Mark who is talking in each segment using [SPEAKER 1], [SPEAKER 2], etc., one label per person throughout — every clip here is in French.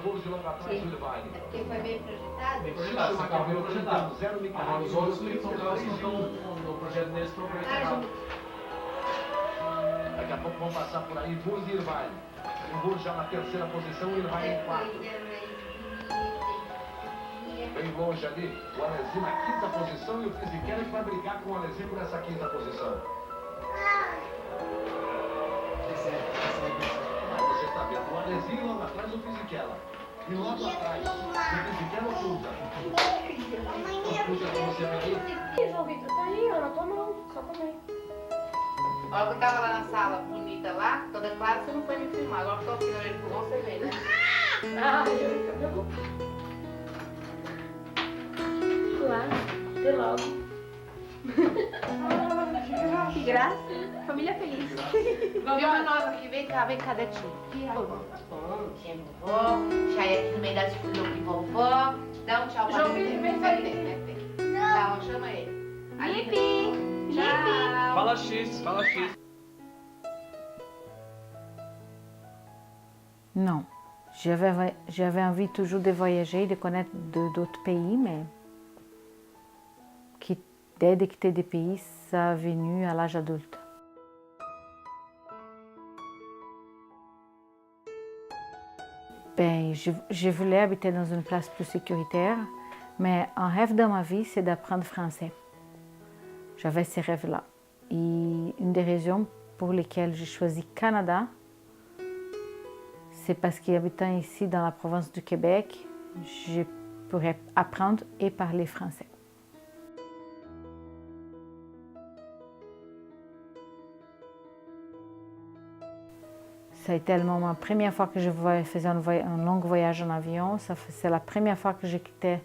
[SPEAKER 1] voos de longa atrás do Irvine.
[SPEAKER 2] É porque foi bem projetado?
[SPEAKER 3] Bem projetado, esse carro virou projetado.
[SPEAKER 1] Zero
[SPEAKER 3] Agora os outros são carros que estão no projeto deles para o projeto errado.
[SPEAKER 1] Daqui a pouco vão passar por aí voos de Irvine. O Hamburgo já na terceira posição, o Irvine em quarto. Bem longe ali, o Alesi na quinta posição e o Fisichella que vai brigar com o Alesi por essa quinta posição. Você está vendo o Alesi e logo atrás o Fisichella. E logo atrás, o Fisichella oculta. Oculta como você vê aí.
[SPEAKER 4] João Vitor, tá aí, ó, na tua mão, só comer.
[SPEAKER 2] Ó, eu tava lá na sala bonita lá, toda clara, você não foi me filmar. Agora que eu tô aqui olhando pro você ver, né?
[SPEAKER 4] Ah, eu fico preocupada. Claro, até logo. Que graça, família feliz.
[SPEAKER 2] Filma nós aqui, vem cá, Detinho. Tinha vovó, Chay aqui no meio das flores de vovó. Dá um tchau pra
[SPEAKER 4] João
[SPEAKER 2] ele.
[SPEAKER 4] Vitor, vem
[SPEAKER 2] Vem. Dá um, chama ele.
[SPEAKER 4] Lipe!
[SPEAKER 2] Tchau.
[SPEAKER 3] Fala X, fala X.
[SPEAKER 5] Non, j'avais envie toujours de voyager, de connaître d'autres pays, mais l'idée de quitter des pays, ça a venu à l'âge adulte. Ben, je voulais habiter dans une place plus sécuritaire, mais un rêve dans ma vie, c'est d'apprendre français. J'avais ces rêves-là. Et une des raisons pour lesquelles j'ai choisi Canada, c'est parce qu'habitant ici dans la province du Québec, je pourrais apprendre et parler français. Ça a été ma première fois que je faisais un long voyage en avion. C'est la première fois que je quittais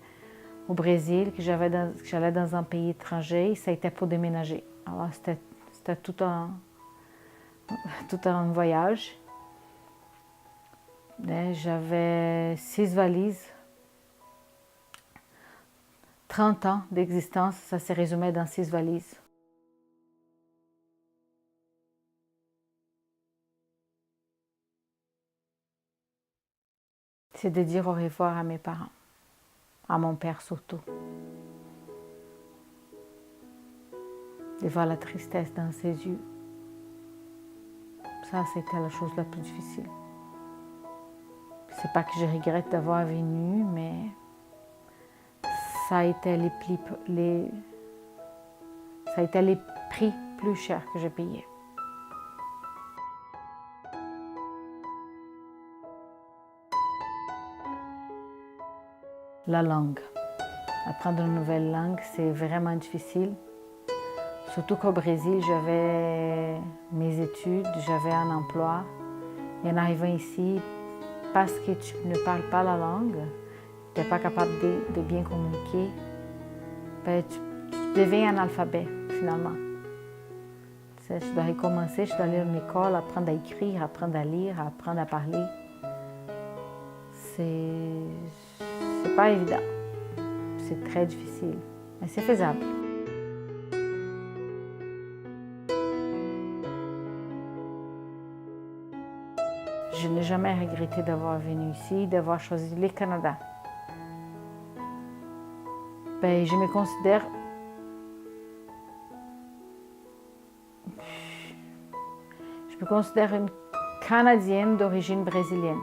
[SPEAKER 5] au Brésil, que j'allais dans un pays étranger. Ça a été pour déménager. Alors c'était tout un voyage. J'avais 6 valises, 30 ans d'existence, ça s'est résumé dans 6 valises. C'est de dire au revoir à mes parents, à mon père surtout. De voir la tristesse dans ses yeux. Ça, c'était la chose la plus difficile. C'est pas que je regrette d'avoir venu, mais ça a été les prix plus chers que j'ai payés. La langue. Apprendre une nouvelle langue, c'est vraiment difficile. Surtout qu'au Brésil, j'avais mes études, j'avais un emploi. Et en arrivant ici, parce que tu ne parles pas la langue, tu n'es pas capable de bien communiquer, ben, tu deviens analphabète finalement. Tu dois recommencer, tu dois aller à une école, apprendre à écrire, apprendre à lire, apprendre à parler. C'est pas évident, c'est très difficile, mais c'est faisable. Je n'ai jamais regretté d'avoir venu ici, d'avoir choisi le Canada. Ben, je me considère une Canadienne d'origine brésilienne.